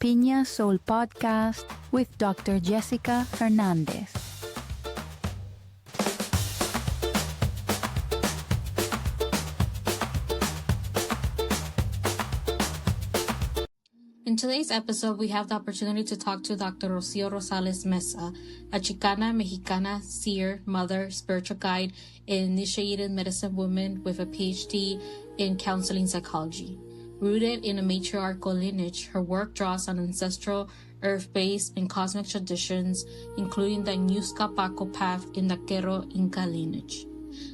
Piña Soul Podcast with Dr. Jessica Hernandez. In today's episode, we have the opportunity to talk to Dr. Rocio Rosales Meza, a Chicana, Mexicana, seer, mother, spiritual guide, and initiated medicine woman with a Ph.D. in counseling psychology. Rooted in a matriarchal lineage, her work draws on ancestral, earth-based, and cosmic traditions, including the Ñusta Paqo path in the Q'ero Inca lineage.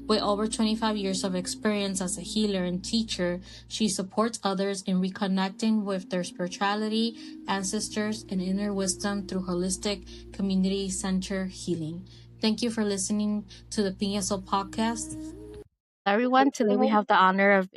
With over 25 years of experience as a healer and teacher, she supports others in reconnecting with their spirituality, ancestors, and inner wisdom through holistic, community-centered healing. Thank you for listening to the Piña Soul podcast. Everyone, today we have the honor of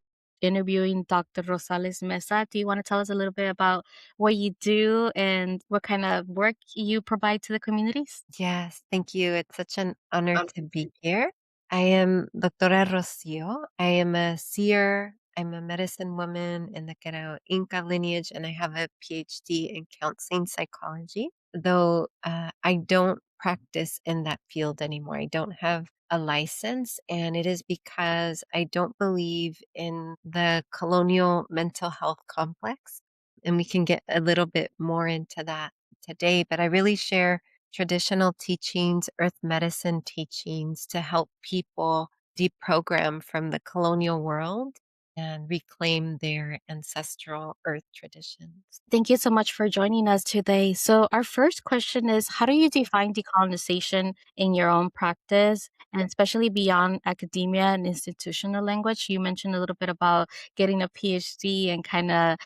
interviewing Dr. Rosales Meza. Do you want to tell us a little bit about what you do and what kind of work you provide to the communities? Yes, thank you. It's such an honor to be here. I am Doctora Rocio. I am a seer. I'm a medicine woman in the Q'ero Inca lineage, and I have a PhD in counseling psychology, though I don't practice in that field anymore. I don't have a license, and it is because I don't believe in the colonial mental health complex. And we can get a little bit more into that today, but I really share traditional teachings, earth medicine teachings to help people deprogram from the colonial world and reclaim their ancestral earth traditions. Thank you so much for joining us today. So, our first question is, how do you define decolonization in your own practice, and especially beyond academia and institutional language? You mentioned a little bit about getting a PhD and kind of,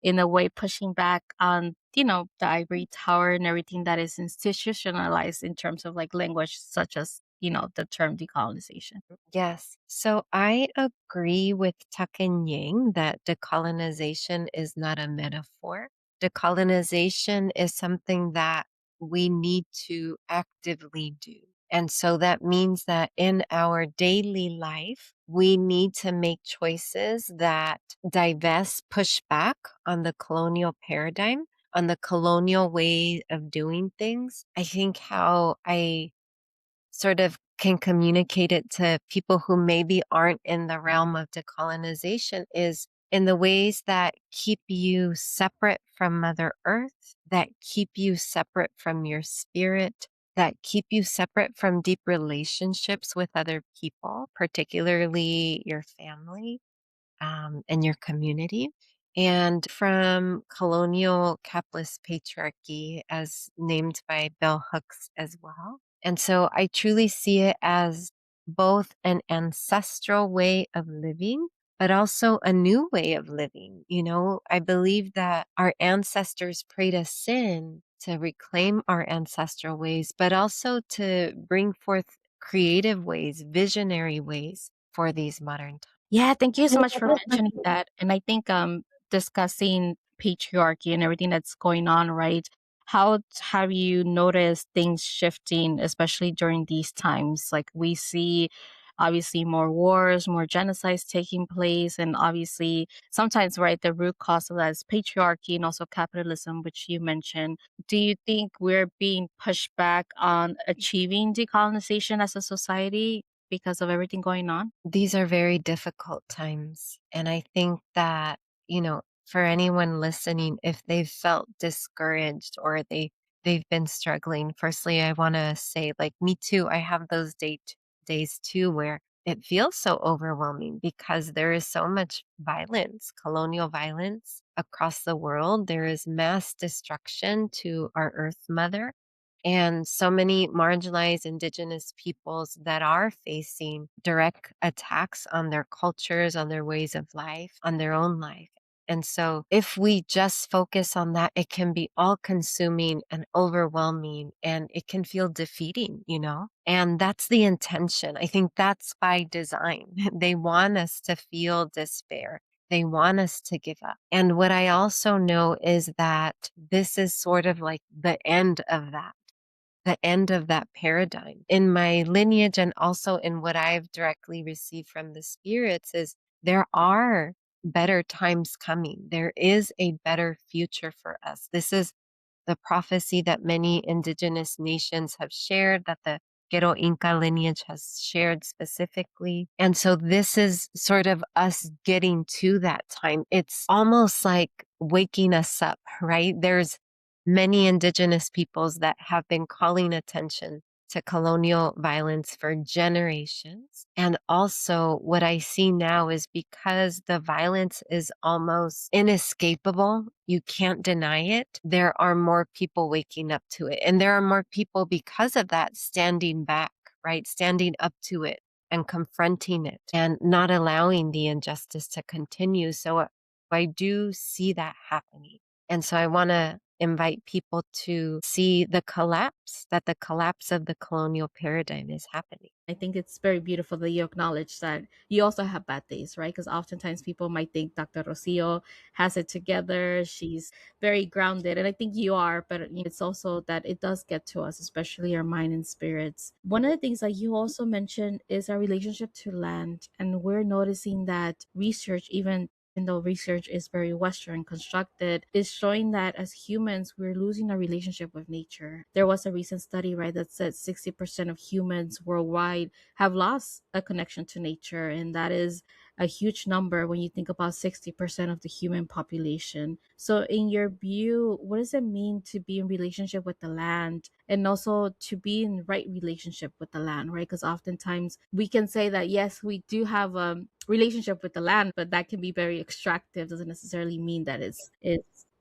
in a way, pushing back on, the ivory tower and everything that is institutionalized in terms of like language, such as, the term decolonization. Yes. So I agree with Tuck and Yang that decolonization is not a metaphor. Decolonization is something that we need to actively do. And so that means that in our daily life, we need to make choices that divest, push back on the colonial paradigm, on the colonial way of doing things. I think how I sort of can communicate it to people who maybe aren't in the realm of decolonization is in the ways that keep you separate from Mother Earth, that keep you separate from your spirit, that keep you separate from deep relationships with other people, particularly your family and your community, and from colonial capitalist patriarchy, as named by Bell Hooks as well. And so I truly see it as both an ancestral way of living, but also a new way of living. You know, I believe that our ancestors prayed us in to reclaim our ancestral ways, but also to bring forth creative ways, visionary ways for these modern times. Yeah, thank you so much for mentioning that. And I think discussing patriarchy and everything that's going on, right? How have you noticed things shifting, especially during these times? Like we see obviously more wars, more genocides taking place, and obviously sometimes, right, the root cause of that is patriarchy and also capitalism, which you mentioned. Do you think we're being pushed back on achieving decolonization as a society because of everything going on? These are very difficult times. And I think that, for anyone listening, if they've felt discouraged or they've been struggling, firstly, I want to say, like, me too, I have those days too where it feels so overwhelming because there is so much violence, colonial violence across the world. There is mass destruction to our Earth Mother and so many marginalized indigenous peoples that are facing direct attacks on their cultures, on their ways of life, on their own life. And so if we just focus on that, it can be all consuming and overwhelming and it can feel defeating, And that's the intention. I think that's by design. They want us to feel despair. They want us to give up. And what I also know is that this is sort of like the end of that paradigm. In my lineage and also in what I've directly received from the spirits is there are better times coming. There is a better future for us. This is the prophecy that many indigenous nations have shared, that the Q'ero Inca lineage has shared specifically. And so this is sort of us getting to that time. It's almost like waking us up, right? There's many indigenous peoples that have been calling attention to colonial violence for generations. And also, what I see now is because the violence is almost inescapable, you can't deny it, there are more people waking up to it. And there are more people, because of that, standing back, right? Standing up to it and confronting it and not allowing the injustice to continue. So I do see that happening. And so I want to invite people to see that the collapse of the colonial paradigm is happening. I think it's very beautiful that you acknowledge that you also have bad days, right? Because oftentimes people might think Dr. Rocio has it together. She's very grounded. And I think you are, but it's also that it does get to us, especially our mind and spirits. One of the things that you also mentioned is our relationship to land. And we're noticing that research, even though research is very Western constructed, is showing that as humans, we're losing our relationship with nature. There was a recent study, right, that said 60% of humans worldwide have lost a connection to nature. And that is a huge number when you think about 60% of the human population. So, in your view, what does it mean to be in relationship with the land and also to be in right relationship with the land, right? Because oftentimes we can say that, yes, we do have a relationship with the land, but that can be very extractive, doesn't necessarily mean that it's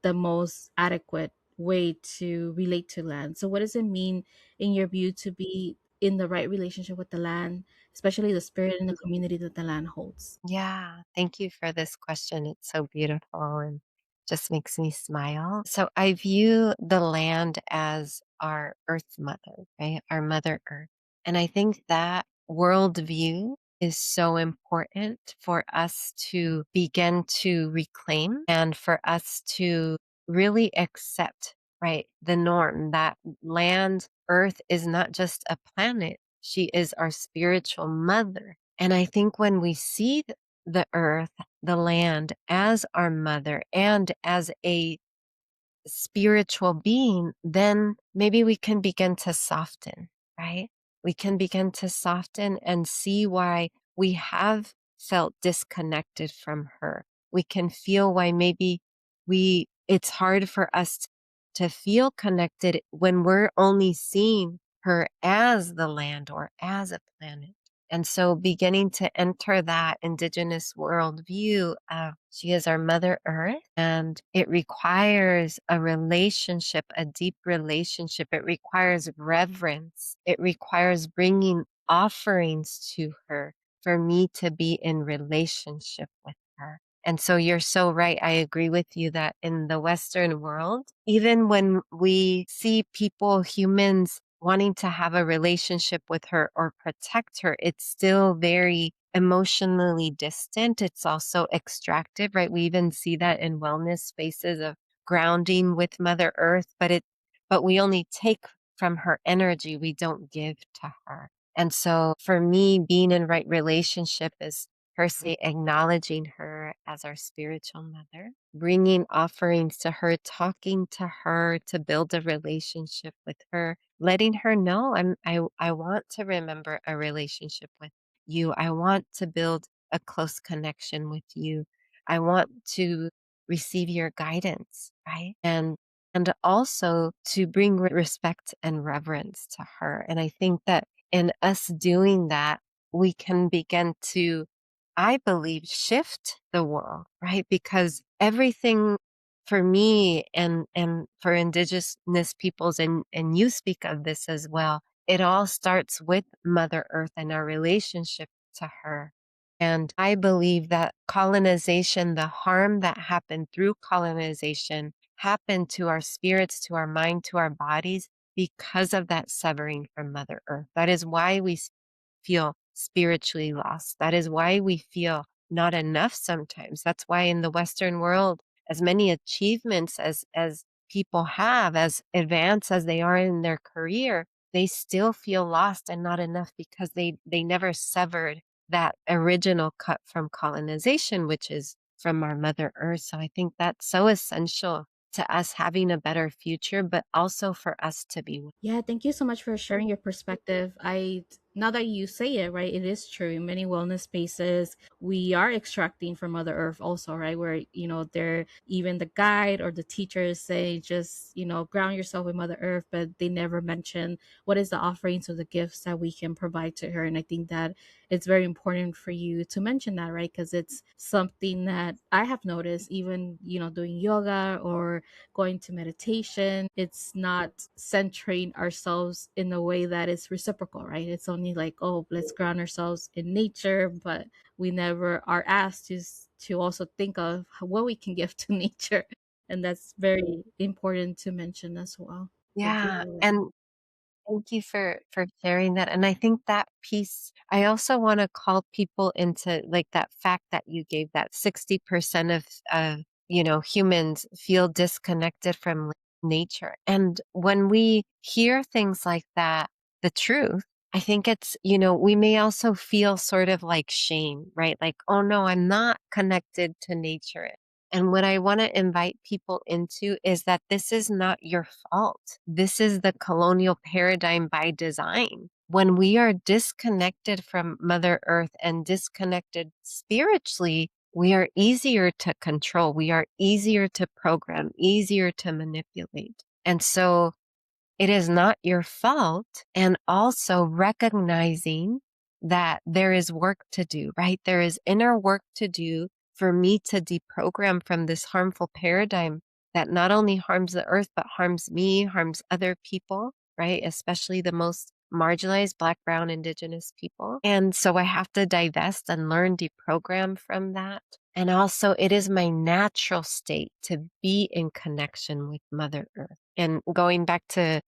the most adequate way to relate to land. So what does it mean in your view to be in the right relationship with the land, especially the spirit and the community that the land holds? Yeah, thank you for this question. It's so beautiful and just makes me smile. So I view the land as our earth mother, right? Our mother earth. And I think that worldview is so important for us to begin to reclaim and for us to really accept, right? The norm that land, earth is not just a planet. She is our spiritual mother. And I think when we see the earth, the land as our mother and as a spiritual being, then maybe we can begin to soften, right? We can begin to soften and see why we have felt disconnected from her. We can feel why maybe it's hard for us to feel connected when we're only seeing her as the land or as a planet. And so beginning to enter that indigenous worldview of she is our mother earth, and it requires a relationship, a deep relationship. It requires reverence. It requires bringing offerings to her for me to be in relationship with her. And so you're so right. I agree with you that in the Western world, even when we see people, humans, wanting to have a relationship with her or protect her, it's still very emotionally distant. It's also extractive, right? We even see that in wellness spaces of grounding with Mother Earth, but we only take from her energy, we don't give to her. And so for me, being in right relationship is firstly acknowledging her as our spiritual mother, bringing offerings to her, talking to her to build a relationship with her, letting her know I want to remember a relationship with you. I want to build a close connection with you. I want to receive your guidance, right? And also to bring respect and reverence to her. And I think that in us doing that, we can begin to, I believe, shift the world, right? Because everything for me and for indigenous peoples, and you speak of this as well, it all starts with Mother Earth and our relationship to her. And I believe that colonization, the harm that happened through colonization, happened to our spirits, to our mind, to our bodies because of that severing from Mother Earth. That is why we feel spiritually lost. That is why we feel not enough sometimes. That's why in the Western world, as many achievements as people have, as advanced as they are in their career, they still feel lost and not enough because they never severed that original cut from colonization, which is from our Mother Earth. So I think that's so essential to us having a better future, but also for us to be well. Yeah, thank you so much for sharing your perspective. I Now that you say it, right, it is true. In many wellness spaces, we are extracting from Mother Earth also, right? Where, they're even the guide or the teachers say just, ground yourself with Mother Earth, but they never mention what is the offerings or the gifts that we can provide to her. And I think that it's very important for you to mention that, right? Because it's something that I have noticed even, doing yoga or going to meditation. It's not centering ourselves in a way that is reciprocal, right? It's only like, oh, let's ground ourselves in nature, but we never are asked to also think of what we can give to nature. And that's very important to mention as well. Thank you Yeah. for that. And thank you for sharing that. And I think that piece, I also want to call people into like that fact that you gave that 60% of humans feel disconnected from nature. And when we hear things like that, the truth, I think it's, we may also feel sort of like shame, right? Like, oh no, I'm not connected to nature. And what I want to invite people into is that this is not your fault. This is the colonial paradigm by design. When we are disconnected from Mother Earth and disconnected spiritually, we are easier to control. We are easier to program, easier to manipulate. And so it is not your fault. And also recognizing that there is work to do, right? There is inner work to do for me to deprogram from this harmful paradigm that not only harms the earth, but harms me, harms other people, right? Especially the most marginalized Black, Brown, Indigenous people. And so I have to divest and learn deprogram from that. And also, it is my natural state to be in connection with Mother Earth. And going back to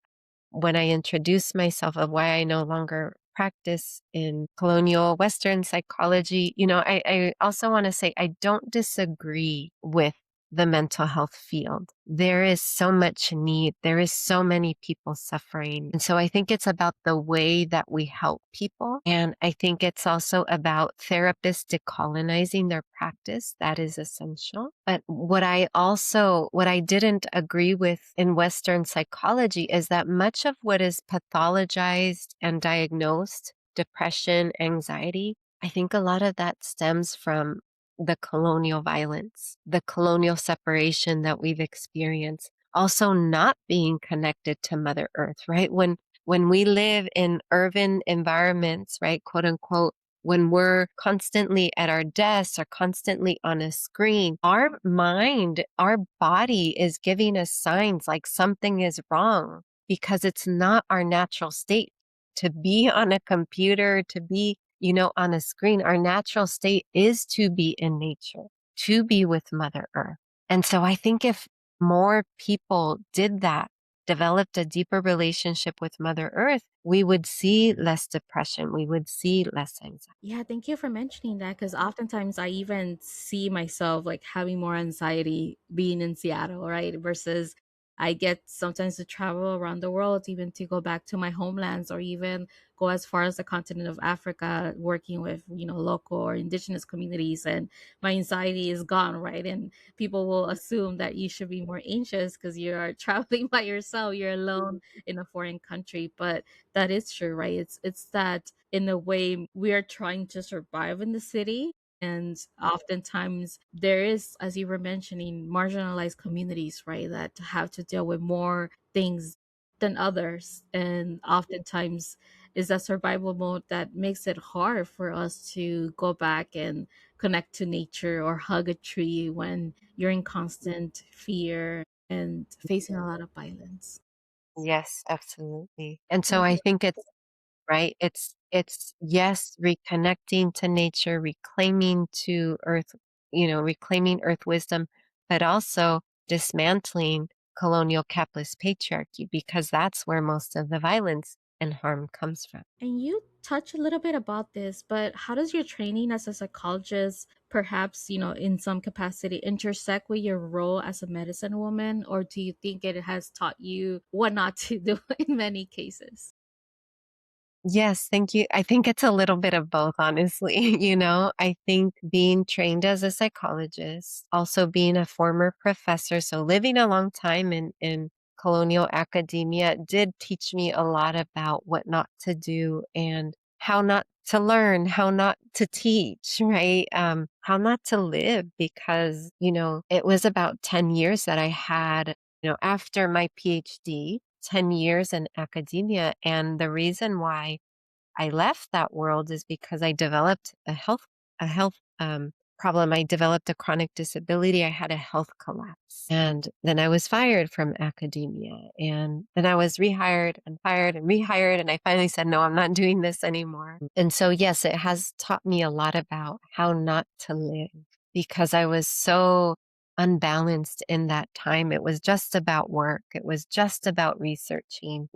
when I introduced myself of why I no longer practice in colonial Western psychology, I also want to say I don't disagree with the mental health field. There is so much need. There is so many people suffering. And so I think it's about the way that we help people. And I think it's also about therapists decolonizing their practice. That is essential. But what I didn't agree with in Western psychology is that much of what is pathologized and diagnosed, depression, anxiety, I think a lot of that stems from the colonial violence, the colonial separation that we've experienced, also not being connected to Mother Earth, right? When we live in urban environments, right, quote unquote, when we're constantly at our desks or constantly on a screen, our mind, our body is giving us signs like something is wrong because it's not our natural state to be on a computer, to be on a screen. Our natural state is to be in nature, to be with Mother Earth. And so I think if more people did that, developed a deeper relationship with Mother Earth, we would see less depression. We would see less anxiety. Yeah, thank you for mentioning that because oftentimes I even see myself like having more anxiety being in Seattle, right? Versus I get sometimes to travel around the world, even to go back to my homelands or even go as far as the continent of Africa, working with, local or indigenous communities. And my anxiety is gone, right? And people will assume that you should be more anxious because you are traveling by yourself, you're alone in a foreign country. But that is true, right? It's that in a way we are trying to survive in the city. And oftentimes there is, as you were mentioning, marginalized communities, right, that have to deal with more things than others. And oftentimes is that survival mode that makes it hard for us to go back and connect to nature or hug a tree when you're in constant fear and facing a lot of violence. Yes, absolutely. And so Thank I you. think it's right. It's yes, reconnecting to nature, reclaiming to earth, reclaiming earth wisdom, but also dismantling colonial capitalist patriarchy because that's where most of the violence and harm comes from. And you touch a little bit about this, but how does your training as a psychologist, perhaps, in some capacity, intersect with your role as a medicine woman? Or do you think it has taught you what not to do in many cases? Yes, thank you. I think it's a little bit of both, honestly. I think being trained as a psychologist, also being a former professor, so living a long time in colonial academia did teach me a lot about what not to do and how not to learn, how not to teach, right? How not to live because, it was about 10 years that I had, after my PhD, 10 years in academia. And the reason why I left that world is because I developed a health problem. I developed a chronic disability. I had a health collapse. And then I was fired from academia. And then I was rehired and fired and rehired. And I finally said, no, I'm not doing this anymore. And so, yes, it has taught me a lot about how not to live because I was so unbalanced in that time. It was just about work. It was just about researching.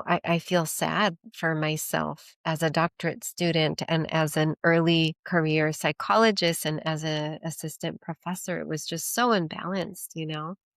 I feel sad for myself as a doctorate student and as an early career psychologist and as an assistant professor. It was just so imbalanced.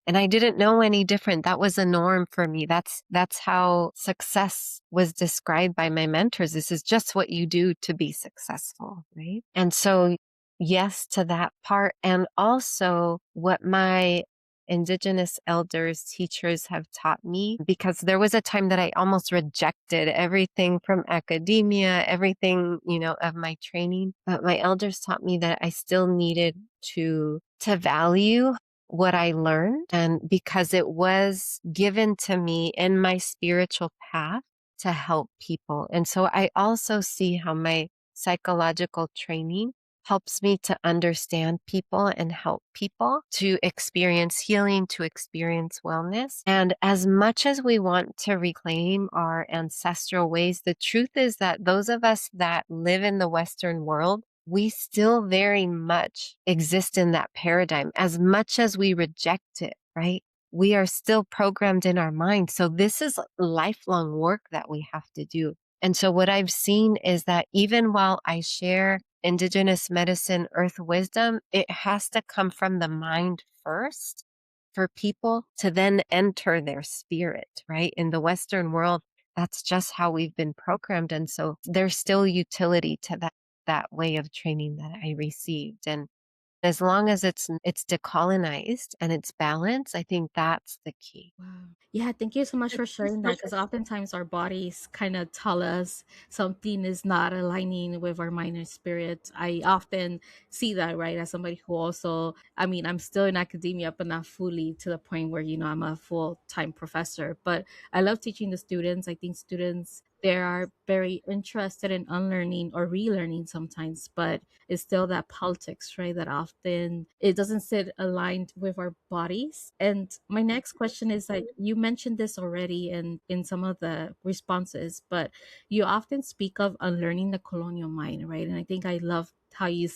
And I didn't know any different. That was a norm for me. That's how success was described by my mentors. This is just what you do to be successful, right? And so yes to that part. And also what my indigenous elders, teachers have taught me, because there was a time that I almost rejected everything from academia, everything, of my training. But my elders taught me that I still needed to value what I learned. And because it was given to me in my spiritual path to help people. And so I also see how my psychological training helps me to understand people and help people to experience healing, to experience wellness. And as much as we want to reclaim our ancestral ways, the truth is that those of us that live in the Western world, we still very much exist in that paradigm. As much as we reject it, right? We are still programmed in our mind. So this is lifelong work that we have to do. And so what I've seen is that even while I share indigenous medicine, earth wisdom, it has to come from the mind first for people to then enter their spirit, right? In the Western world, that's just how we've been programmed. And so there's still utility to that way of training that I received. And as long as it's decolonized and it's balanced, I think that's the key. Wow. Yeah, thank you so much for sharing that because oftentimes our bodies kind of tell us something is not aligning with our mind and spirit. I often see that, right? As somebody who also, I mean, I'm still in academia, but not fully to the point where, I'm a full time professor. But I love teaching the students. I think students, they are very interested in unlearning or relearning sometimes, but it's still that politics, right? That often it doesn't sit aligned with our bodies. And my next question is that you mentioned this already in some of the responses, but you often speak of unlearning the colonial mind, right? And I think I love how you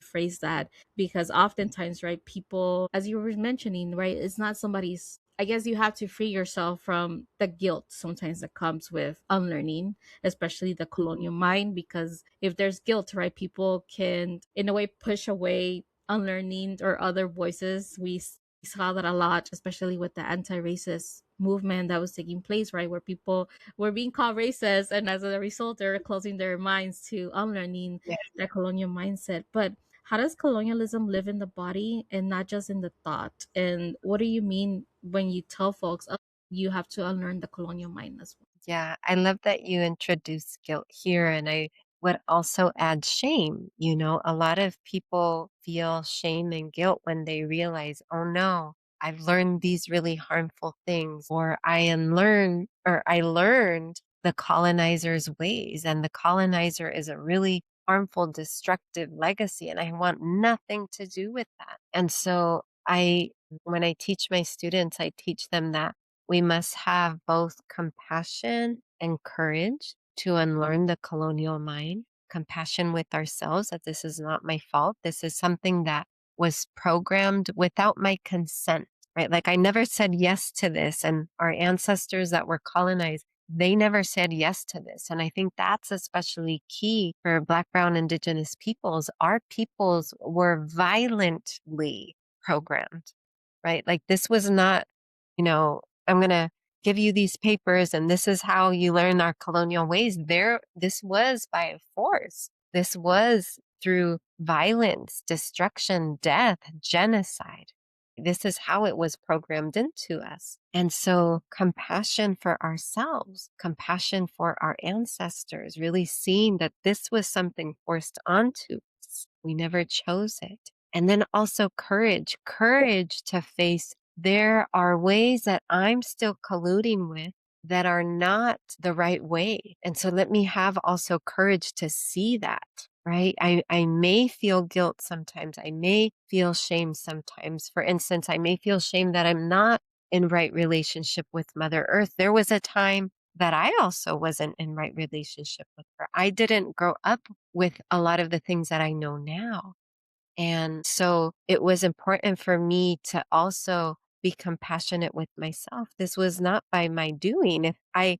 phrase that because oftentimes, right, people, as you were mentioning, right, it's not somebody's. I guess you have to free yourself from the guilt sometimes that comes with unlearning, especially the colonial mind, because if there's guilt, right, people can, in a way, push away unlearning or other voices. We saw that a lot, especially with the anti-racist movement that was taking place, right, where people were being called racist, and as a result, they're closing their minds to unlearning that colonial mindset. But how does colonialism live in the body and not just in the thought? And what do you mean when you tell folks, oh, you have to unlearn the colonial mind as well? Yeah, I love that you introduced guilt here. And I would also add shame. A lot of people feel shame and guilt when they realize, oh no, I've learned these really harmful things, or I learned the colonizer's ways, and the colonizer is a really harmful, destructive legacy. And I want nothing to do with that. And so when I teach my students, I teach them that we must have both compassion and courage to unlearn the colonial mind, compassion with ourselves that this is not my fault. This is something that was programmed without my consent, right? Like I never said yes to this. And our ancestors that were colonized, they never said yes to this. And I think that's especially key for Black, Brown, Indigenous peoples. Our peoples were violently programmed, right? Like this was not, I'm going to give you these papers and this is how you learn our colonial ways. This was by force. This was through violence, destruction, death, genocide. This is how it was programmed into us. And so compassion for ourselves, compassion for our ancestors, really seeing that this was something forced onto us. We never chose it. And then also courage to face there are ways that I'm still colluding with that are not the right way. And so let me have also courage to see that, right? I may feel guilt sometimes. I may feel shame sometimes. For instance, I may feel shame that I'm not in right relationship with Mother Earth. There was a time that I also wasn't in right relationship with her. I didn't grow up with a lot of the things that I know now. And so it was important for me to also be compassionate with myself. This was not by my doing. I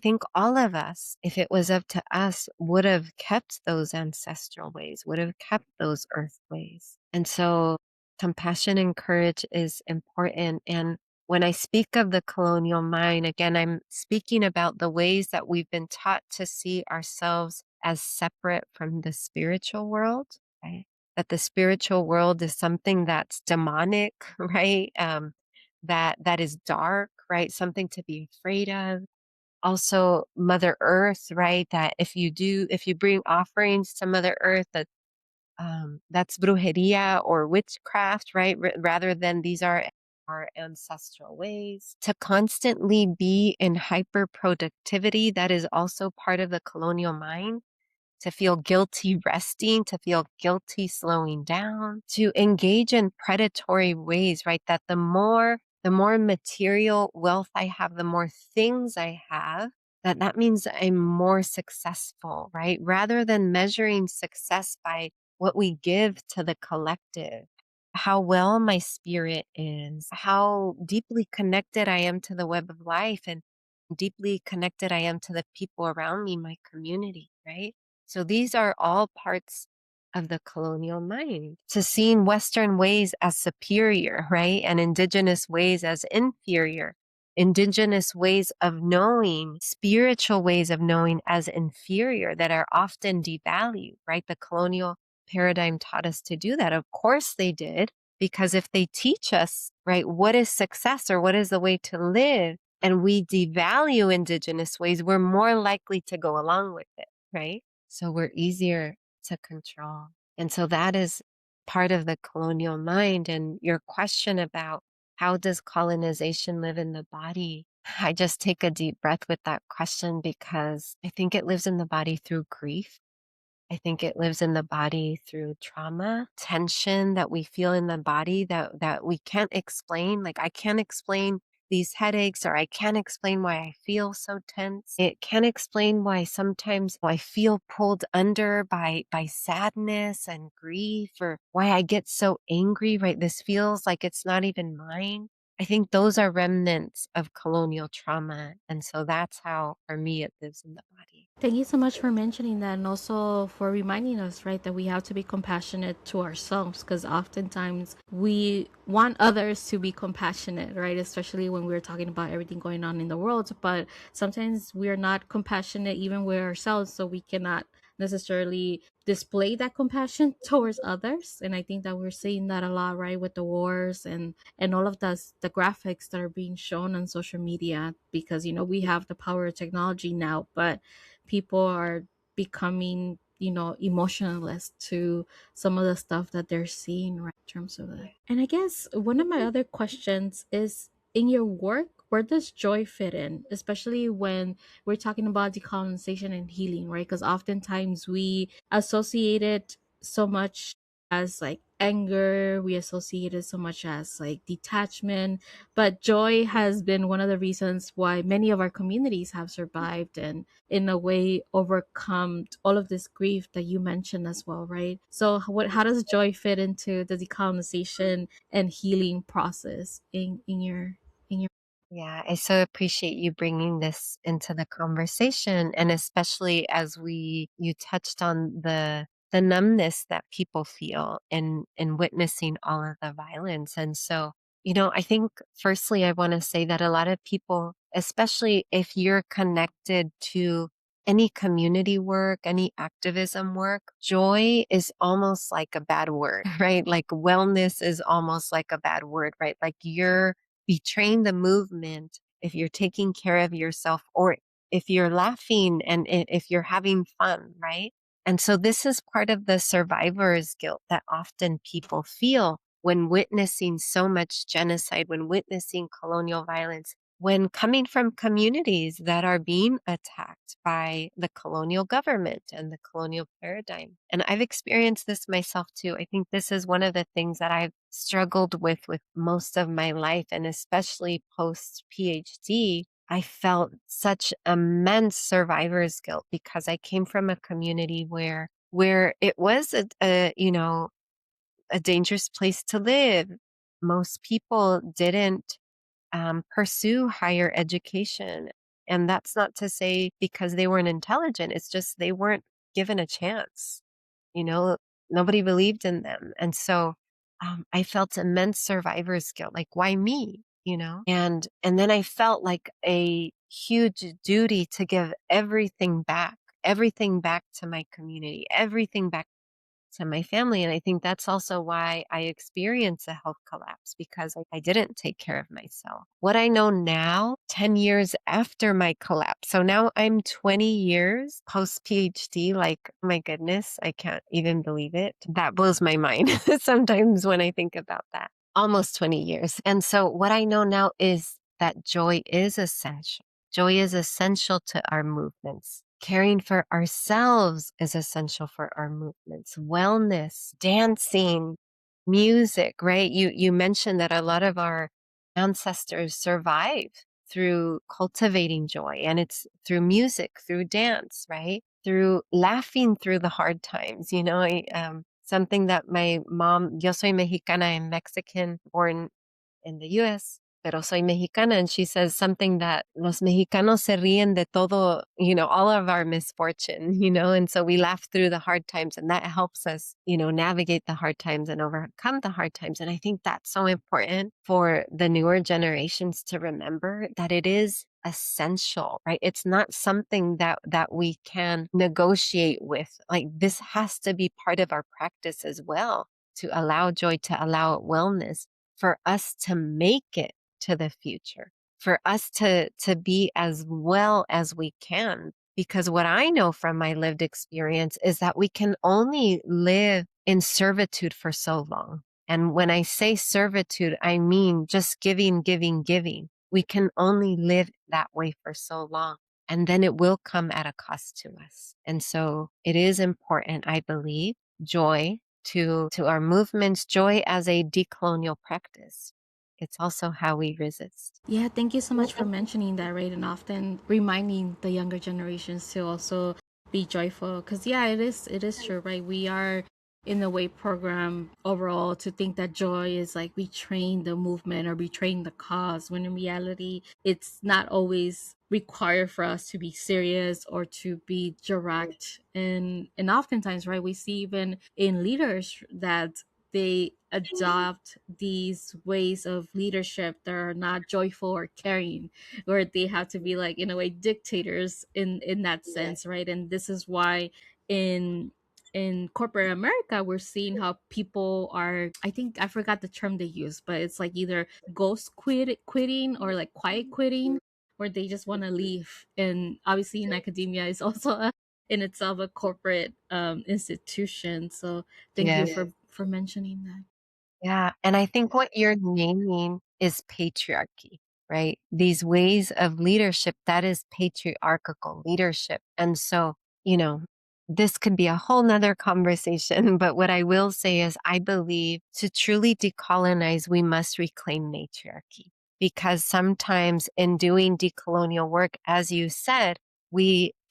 think all of us, if it was up to us, would have kept those ancestral ways, would have kept those earth ways. And so compassion and courage is important. And when I speak of the colonial mind, again, I'm speaking about the ways that we've been taught to see ourselves as separate from the spiritual world, right? That the spiritual world is something that's demonic, right? That is dark, right? Something to be afraid of. Also, Mother Earth, right? That if you bring offerings to Mother Earth, that's brujeria or witchcraft, right? Rather than these are our ancestral ways. To constantly be in hyper productivity, that is also part of the colonial mind. To feel guilty resting, to feel guilty slowing down, to engage in predatory ways, right? That the more material wealth I have, the more things I have, that means I'm more successful, right? Rather than measuring success by what we give to the collective, how well my spirit is, how deeply connected I am to the web of life, and deeply connected I am to the people around me, my community, right? So these are all parts of the colonial mind. To seeing Western ways as superior, right? And indigenous ways as inferior. Indigenous ways of knowing, spiritual ways of knowing as inferior that are often devalued, right? The colonial paradigm taught us to do that. Of course they did, because if they teach us, right, what is success or what is the way to live, and we devalue indigenous ways, we're more likely to go along with it, right? So we're easier to control. And so that is part of the colonial mind. And your question about how does colonization live in the body? I just take a deep breath with that question because I think it lives in the body through grief. I think it lives in the body through trauma, tension that we feel in the body that we can't explain. Like I can't explain these headaches, or I can't explain why I feel so tense. It can't explain why sometimes I feel pulled under by sadness and grief, or why I get so angry, right? This feels like it's not even mine. I think those are remnants of colonial trauma. And so that's how, for me, it lives in the body. Thank you so much for mentioning that, and also for reminding us, right, that we have to be compassionate to ourselves, because oftentimes we want others to be compassionate, right? Especially when we're talking about everything going on in the world. But sometimes we're not compassionate even with ourselves, so we cannot necessarily display that compassion towards others. And I think that we're seeing that a lot, right, with the wars and all of the graphics that are being shown on social media, because we have the power of technology now, but people are becoming emotionless to some of the stuff that they're seeing, right, in terms of that. And I guess one of my other questions is, in your work, where does joy fit in, especially when we're talking about decolonization and healing, right? Because oftentimes we associate it so much as like anger, we associate it so much as like detachment, but joy has been one of the reasons why many of our communities have survived and in a way overcome all of this grief that you mentioned as well, right? So how does joy fit into the decolonization and healing process in your Yeah, I so appreciate you bringing this into the conversation, and especially as you touched on the numbness that people feel in witnessing all of the violence. And so I think firstly, I want to say that a lot of people, especially if you're connected to any community work, any activism work, joy is almost like a bad word, right? Like wellness is almost like a bad word, right? Like you're betraying the movement if you're taking care of yourself or if you're laughing and if you're having fun, right? And so this is part of the survivor's guilt that often people feel when witnessing so much genocide, when witnessing colonial violence, when coming from communities that are being attacked by the colonial government and the colonial paradigm. And I've experienced this myself too. I think this is one of the things that I've struggled with most of my life, and especially post PhD. I felt such immense survivor's guilt because I came from a community where it was a dangerous place to live. Most people didn't pursue higher education. And that's not to say because they weren't intelligent, it's just they weren't given a chance. You know, nobody believed in them. And so I felt immense survivor's guilt. Like, why me? And then I felt like a huge duty to give everything back to my community, everything back to my family. And I think that's also why I experienced a health collapse because I didn't take care of myself. What I know now, 10 years after my collapse. So now I'm 20 years post PhD. Like, my goodness, I can't even believe it. That blows my mind sometimes when I think about that. Almost 20 years. And so what I know now is that joy is essential. Joy is essential to our movements. Caring for ourselves is essential for our movements. Wellness, dancing, music, right? You mentioned that a lot of our ancestors survive through cultivating joy, and it's through music, through dance, right? Through laughing through the hard times. Something that my mom, yo soy Mexicana, I'm Mexican, born in the US, pero soy Mexicana. And she says something that los mexicanos se ríen de todo, all of our misfortune, and so we laugh through the hard times and that helps us, navigate the hard times and overcome the hard times. And I think that's so important for the newer generations to remember that it is essential, right? It's not something that we can negotiate with. Like, this has to be part of our practice as well, to allow joy, to allow wellness, for us to make it to the future, for us to be as well as we can. Because what I know from my lived experience is that we can only live in servitude for so long. And when I say servitude, I mean just giving, giving, giving. We can only live that way for so long. And then it will come at a cost to us. And so it is important, I believe, joy to our movements, joy as a decolonial practice. It's also how we resist. Yeah, thank you so much for mentioning that, right? And often reminding the younger generations to also be joyful. Because, yeah, it is true, right? We are in the way program overall to think that joy is like betraying the movement or betraying the cause, when in reality, it's not always required for us to be serious or to be direct. And oftentimes, right, we see even in leaders that they adopt these ways of leadership that are not joyful or caring, where they have to be like, in a way, dictators in that sense, right? And this is why in corporate America, we're seeing how people are, I think I forgot the term they use, but it's like either quitting or like quiet quitting, where they just want to leave. And obviously in academia is also in itself a corporate institution. So thank you Yes. for mentioning that. Yeah. And I think what you're naming is patriarchy, right? These ways of leadership, that is patriarchal leadership. And so, this could be a whole nother conversation, but what I will say is I believe to truly decolonize, we must reclaim matriarchy. Because sometimes in doing decolonial work, as you said,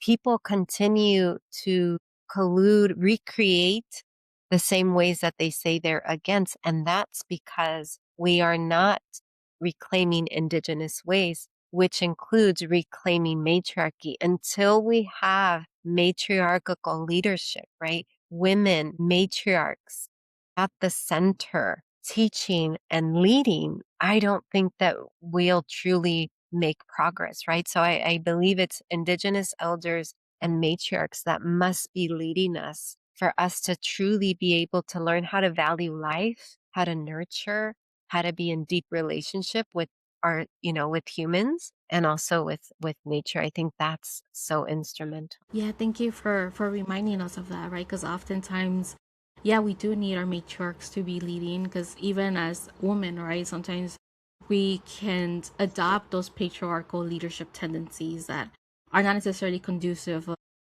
people continue to collude, recreate the same ways that they say they're against. And that's because we are not reclaiming indigenous ways, which includes reclaiming matriarchy. Until we have matriarchal leadership, right? Women, matriarchs at the center, teaching and leading, I don't think that we'll truly make progress, right? So I believe it's Indigenous elders and matriarchs that must be leading us for us to truly be able to learn how to value life, how to nurture, how to be in deep relationship with our, with humans and also with nature. I think that's so instrumental. Yeah, thank you for reminding us of that, right? Because oftentimes, yeah, we do need our matriarchs to be leading. Because even as women, right, sometimes we can adopt those patriarchal leadership tendencies that are not necessarily conducive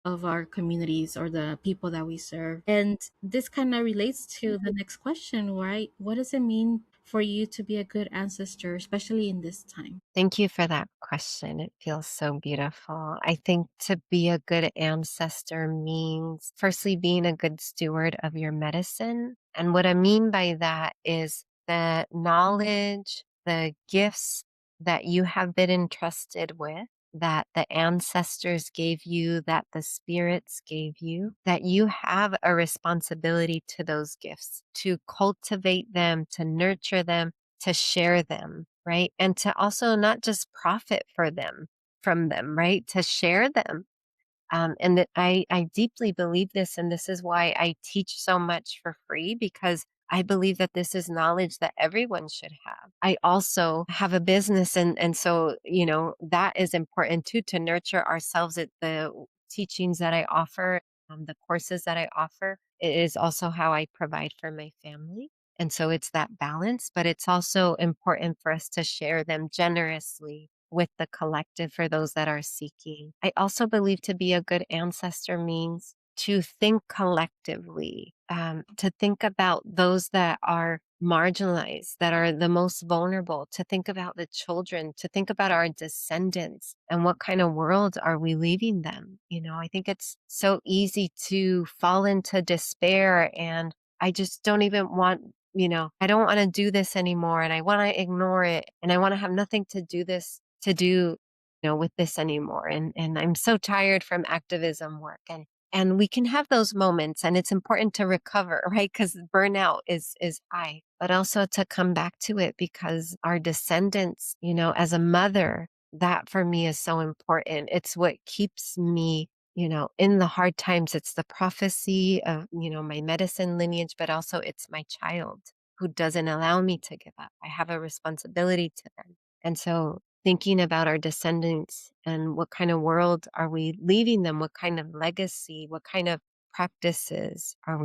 of our communities or the people that we serve. And this kind of relates to the next question, right? What does it mean for you to be a good ancestor, especially in this time? Thank you for that question. It feels so beautiful. I think to be a good ancestor means, firstly, being a good steward of your medicine. And what I mean by that is the knowledge, the gifts that you have been entrusted with, that the ancestors gave you, that the spirits gave you, that you have a responsibility to those gifts, to cultivate them, to nurture them, to share them, right? And to also not just profit from them, right? To share them. And that I deeply believe this, and this is why I teach so much for free, because I believe that this is knowledge that everyone should have. I also have a business, and so that is important too, to nurture ourselves. At the teachings that I offer, the courses that I offer, it is also how I provide for my family. And so it's that balance, but it's also important for us to share them generously with the collective for those that are seeking. I also believe to be a good ancestor means to think collectively, to think about those that are marginalized, that are the most vulnerable, to think about the children, to think about our descendants and what kind of world are we leaving them. I think it's so easy to fall into despair, and I just don't even want, I don't want to do this anymore, and I want to ignore it, and I want to have nothing to do, with this anymore. And I'm so tired from activism work. And we can have those moments, and it's important to recover, right? Because burnout is high, but also to come back to it, because our descendants, as a mother, that for me is so important. It's what keeps me, in the hard times. It's the prophecy of, my medicine lineage, but also it's my child who doesn't allow me to give up. I have a responsibility to them. And so thinking about our descendants and what kind of world are we leaving them? What kind of legacy, what kind of practices are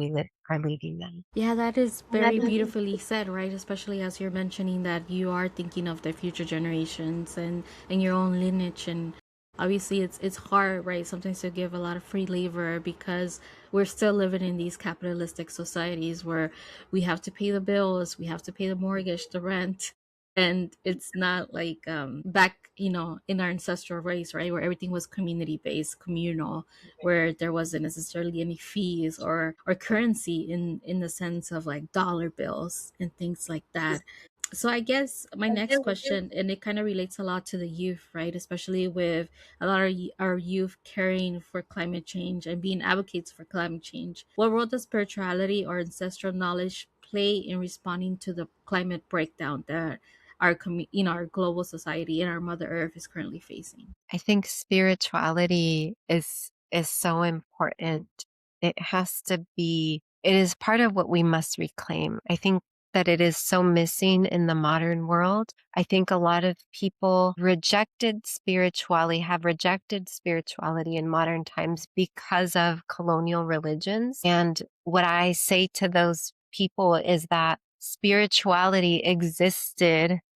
are leaving them? Yeah, that is very beautifully said, right? Especially as you're mentioning that you are thinking of the future generations and your own lineage. And obviously it's hard, right? Sometimes to give a lot of free labor because we're still living in these capitalistic societies where we have to pay the bills, we have to pay the mortgage, the rent. And it's not like back, in our ancestral race, right? Where everything was community based, communal, where there wasn't necessarily any fees or currency in the sense of like dollar bills and things like that. So I guess my next question, and it kind of relates a lot to the youth, right? Especially with a lot of our youth caring for climate change and being advocates for climate change. What role does spirituality or ancestral knowledge play in responding to the climate breakdown that our global society and our Mother Earth is currently facing? I think spirituality is so important. It is part of what we must reclaim. I think that it is so missing in the modern world. I think a lot of people have rejected spirituality in modern times because of colonial religions. And what I say to those people is that spirituality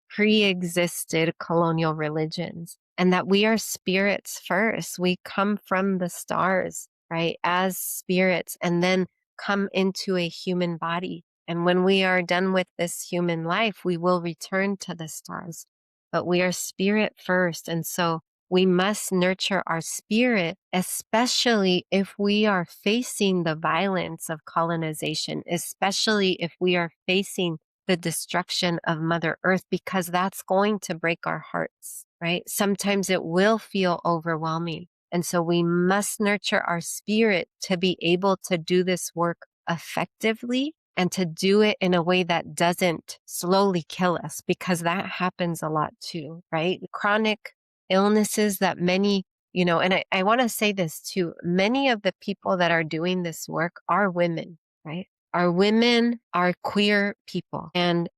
pre-existed colonial religions, and that we are spirits first. We come from the stars, right, as spirits, and then come into a human body. And when we are done with this human life, we will return to the stars. But we are spirit first. And so we must nurture our spirit, especially if we are facing the violence of colonization, especially if we are facing the destruction of Mother Earth, because that's going to break our hearts, right? Sometimes it will feel overwhelming. And so we must nurture our spirit to be able to do this work effectively and to do it in a way that doesn't slowly kill us, because that happens a lot too, right? Chronic illnesses that many, and I want to say this too, many of the people that are doing this work are women, right? Are women, are queer people. And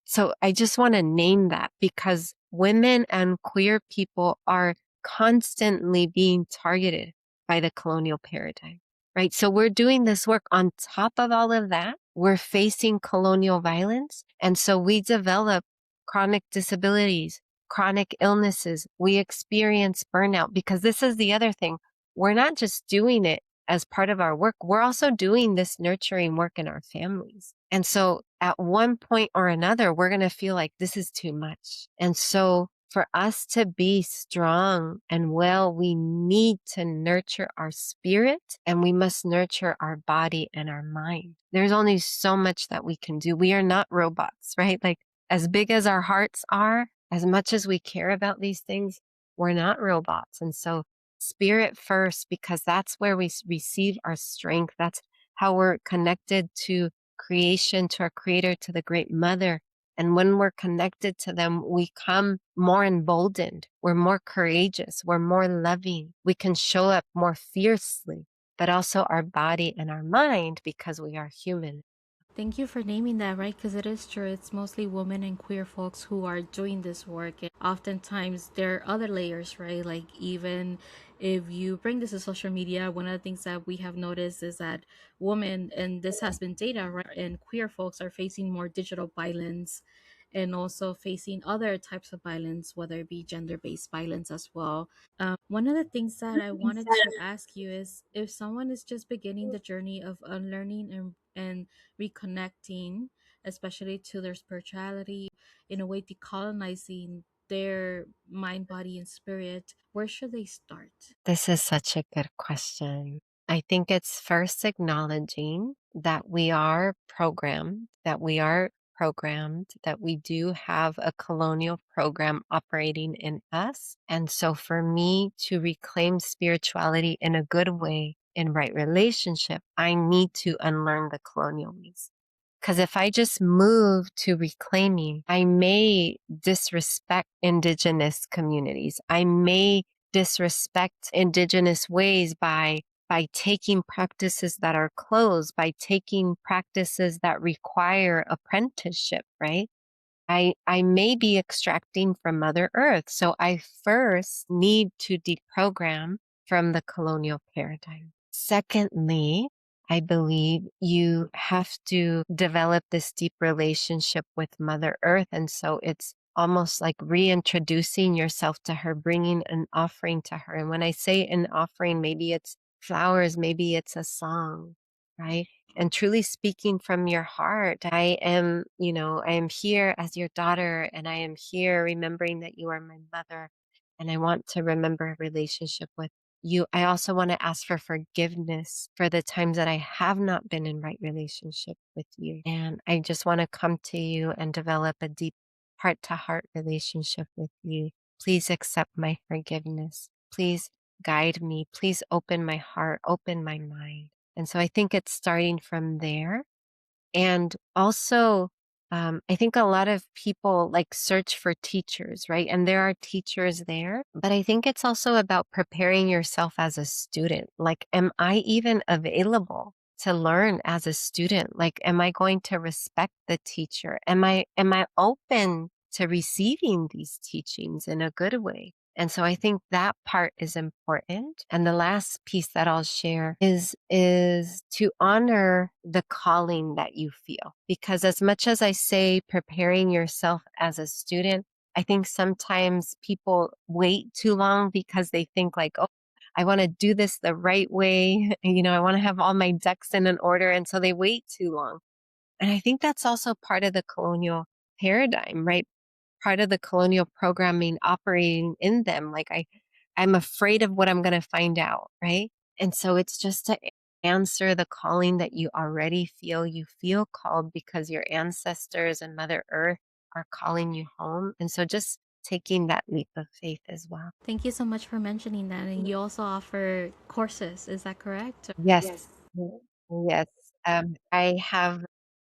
so I just want to name that, because women and queer people are constantly being targeted by the colonial paradigm, right? So we're doing this work on top of all of that. We're facing colonial violence. And so we develop chronic disabilities, chronic illnesses. We experience burnout, because this is the other thing. We're not just doing it as part of our work, we're also doing this nurturing work in our families. And so at one point or another, we're going to feel like this is too much. And so for us to be strong and well, we need to nurture our spirit, and we must nurture our body and our mind. There's only so much that we can do. We are not robots, right? Like, as big as our hearts are, as much as we care about these things, we're not robots. And so spirit first, because that's where we receive our strength. That's how we're connected to creation, to our creator, to the great mother. And when we're connected to them, we come more emboldened. We're more courageous. We're more loving. We can show up more fiercely, but also our body and our mind, because we are human. Thank you for naming that, right? Because it is true. It's mostly women and queer folks who are doing this work. And oftentimes there are other layers, right? Like, even if you bring this to social media, one of the things that we have noticed is that women, and this has been data, right? And queer folks are facing more digital violence and also facing other types of violence, whether it be gender based violence as well. One of the things that I wanted to ask you is, if someone is just beginning the journey of unlearning and reconnecting, especially to their spirituality, in a way decolonizing their mind, body, and spirit, where should they start? This is such a good question. I think it's first acknowledging that we are programmed, that we do have a colonial program operating in us. And so for me to reclaim spirituality in a good way, in right relationship, I need to unlearn the colonial ways. Because if I just move to reclaiming, I may disrespect indigenous communities. I may disrespect indigenous ways by taking practices that are closed, by taking practices that require apprenticeship, right? I may be extracting from Mother Earth. So I first need to deprogram from the colonial paradigm. Secondly, I believe you have to develop this deep relationship with Mother Earth. And so it's almost like reintroducing yourself to her, bringing an offering to her. And when I say an offering, maybe it's flowers, maybe it's a song, right? And truly speaking from your heart, I am here as your daughter, and I am here remembering that you are my mother, and I want to remember a relationship with you. I also want to ask for forgiveness for the times that I have not been in right relationship with you. And I just want to come to you and develop a deep heart to heart relationship with you. Please accept my forgiveness. Please guide me. Please open my heart, open my mind. And so I think it's starting from there. And also, I think a lot of people like search for teachers, right? And there are teachers there, but I think it's also about preparing yourself as a student. Like, am I even available to learn as a student? Like, am I going to respect the teacher? Am I open to receiving these teachings in a good way? And so I think that part is important. And the last piece that I'll share is to honor the calling that you feel. Because as much as I say preparing yourself as a student, I think sometimes people wait too long because they think like, oh, I want to do this the right way. I want to have all my ducks in an order. And so they wait too long. And I think that's also part of the colonial paradigm, right? Part of the colonial programming operating in them. Like I'm afraid of what I'm going to find out, right? And so it's just to answer the calling that you already feel. You feel called because your ancestors and Mother Earth are calling you home. And so just taking that leap of faith as well. Thank you so much for mentioning that. And you also offer courses, is that correct? Yes. Yes. I have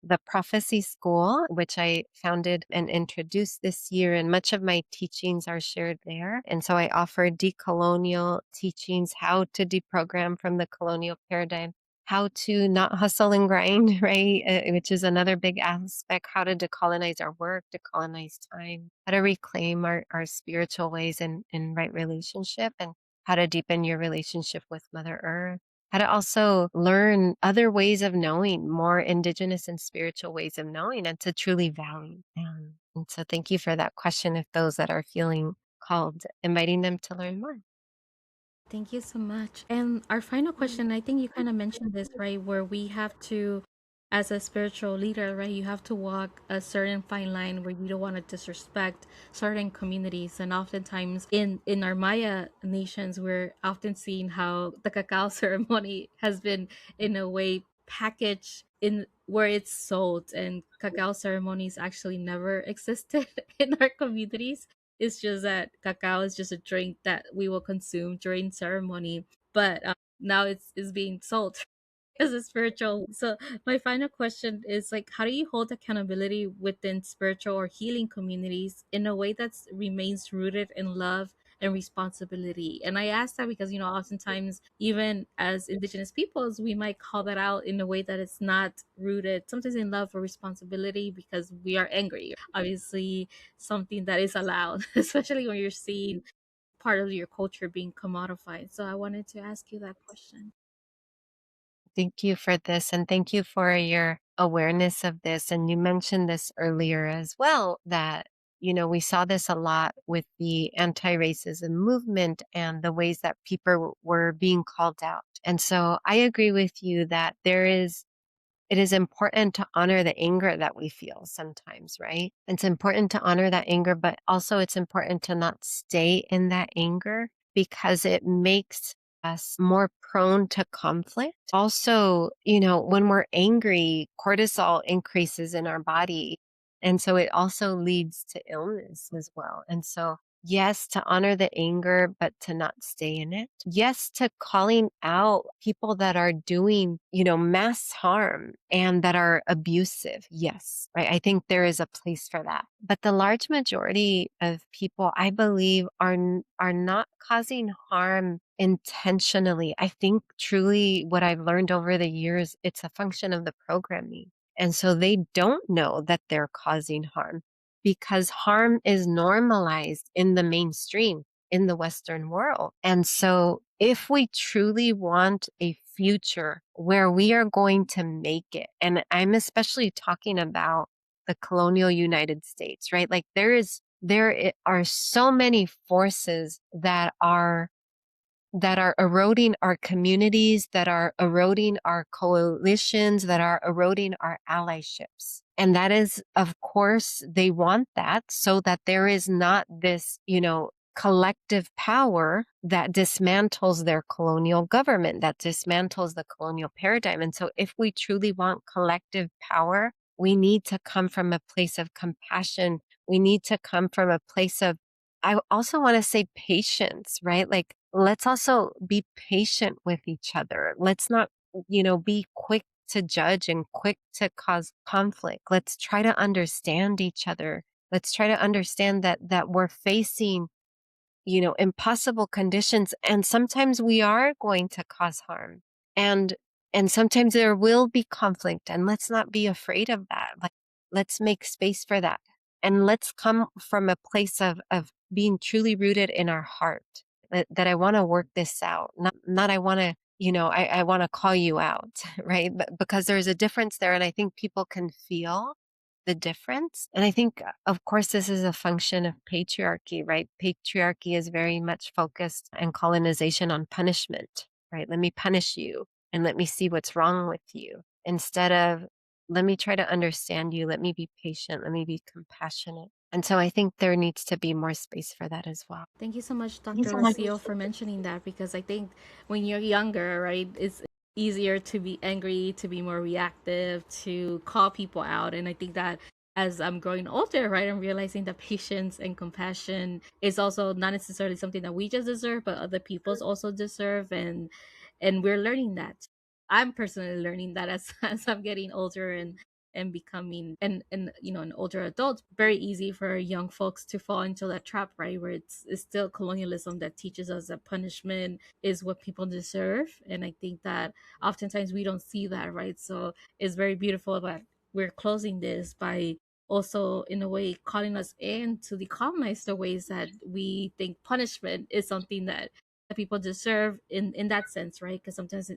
the Prophecy School, which I founded and introduced this year, and much of my teachings are shared there. And so I offer decolonial teachings, how to deprogram from the colonial paradigm, how to not hustle and grind, right? Which is another big aspect, how to decolonize our work, decolonize time, how to reclaim our spiritual ways in right relationship, and how to deepen your relationship with Mother Earth, how to also learn other ways of knowing, more indigenous and spiritual ways of knowing, and to truly value them. And so thank you for that question. If those that are feeling called, inviting them to learn more. Thank you so much. And our final question, I think you kind of mentioned this, right? Where we have to, as a spiritual leader, right, you have to walk a certain fine line where you don't want to disrespect certain communities. And oftentimes in our Maya nations, we're often seeing how the cacao ceremony has been in a way packaged in where it's sold, and cacao ceremonies actually never existed in our communities. It's just that cacao is just a drink that we will consume during ceremony, but now it's being sold as a spiritual. So my final question is like, how do you hold accountability within spiritual or healing communities in a way that remains rooted in love and responsibility? And I ask that because oftentimes even as indigenous peoples, we might call that out in a way that it's not rooted sometimes in love or responsibility because we are angry. Obviously, something that is allowed, especially when you're seeing part of your culture being commodified. So I wanted to ask you that question. Thank you for this, and thank you for your awareness of this. And you mentioned this earlier as well, that we saw this a lot with the anti-racism movement and the ways that people were being called out. And so I agree with you that it is important to honor the anger that we feel sometimes, right? It's important to honor that anger, but also it's important to not stay in that anger because it makes us more prone to conflict. Also, when we're angry, cortisol increases in our body. And so it also leads to illness as well. And so yes, to honor the anger, but to not stay in it. Yes, to calling out people that are doing, mass harm and that are abusive. Yes, right. I think there is a place for that. But the large majority of people, I believe, are not causing harm intentionally. I think truly what I've learned over the years, it's a function of the programming. And so they don't know that they're causing harm because harm is normalized in the mainstream in the Western world. And so if we truly want a future where we are going to make it, and I'm especially talking about the colonial United States, right? Like there are so many forces that are eroding our communities, that are eroding our coalitions, that are eroding our allyships. And that is, of course, they want that so that there is not this, collective power that dismantles their colonial government, that dismantles the colonial paradigm. And so if we truly want collective power, we need to come from a place of compassion. We need to come from a place of, I also want to say, patience, right? Like, let's also be patient with each other. Let's not, be quick to judge and quick to cause conflict. Let's try to understand each other. Let's try to understand that we're facing, impossible conditions, and sometimes we are going to cause harm. And sometimes there will be conflict, and let's not be afraid of that. Like, let's make space for that. And let's come from a place of being truly rooted in our heart that I want to work this out. Not I want to, I want to call you out, right? But because there's a difference there. And I think people can feel the difference. And I think, of course, this is a function of patriarchy, right? Patriarchy is very much focused and colonization on punishment, right? Let me punish you and let me see what's wrong with you instead of let me try to understand you. Let me be patient. Let me be compassionate. And so I think there needs to be more space for that as well. Thank you so much, Dr. Rocio, for mentioning that because I think when you're younger, right, it's easier to be angry, to be more reactive, to call people out. And I think that as I'm growing older, right, I'm realizing that patience and compassion is also not necessarily something that we just deserve, but other people's also deserve. And we're learning that. I'm personally learning that as as I'm getting older and becoming and an older adult. Very easy for young folks to fall into that trap, right? Where it's still colonialism that teaches us that punishment is what people deserve. And I think that oftentimes we don't see that, right? So it's very beautiful that we're closing this by also in a way calling us in to decolonize the ways that we think punishment is something that people deserve in that sense, right? Because sometimes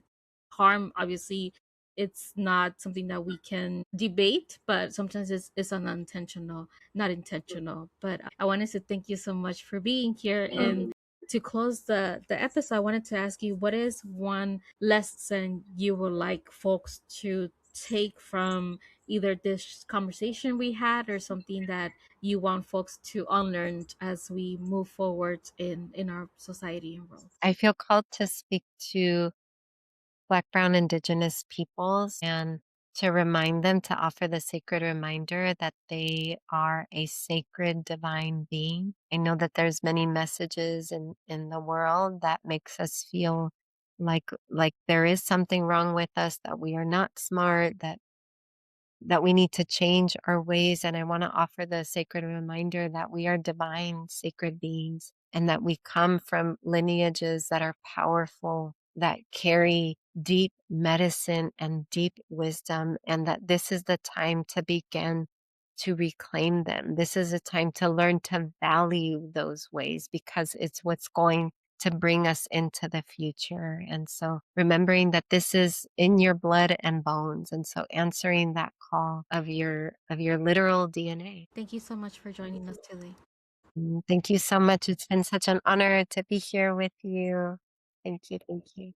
harm, obviously, it's not something that we can debate, but sometimes it's unintentional, not intentional. But I wanted to thank you so much for being here. And to close the episode, I wanted to ask you, what is one lesson you would like folks to take from either this conversation we had or something that you want folks to unlearn as we move forward in our society and world? I feel called to speak to Black, Brown, Indigenous peoples and to remind them to offer the sacred reminder that they are a sacred divine being. I know that there's many messages in the world that makes us feel like there is something wrong with us, that we are not smart, that we need to change our ways. And I want to offer the sacred reminder that we are divine, sacred beings, and that we come from lineages that are powerful, that carry deep medicine and deep wisdom, and that this is the time to begin to reclaim them. This is a time to learn to value those ways because it's what's going to bring us into the future. And so remembering that this is in your blood and bones. And so answering that call of your literal DNA. Thank you so much for joining us today. Thank you so much. It's been such an honor to be here with you. Thank you. Thank you.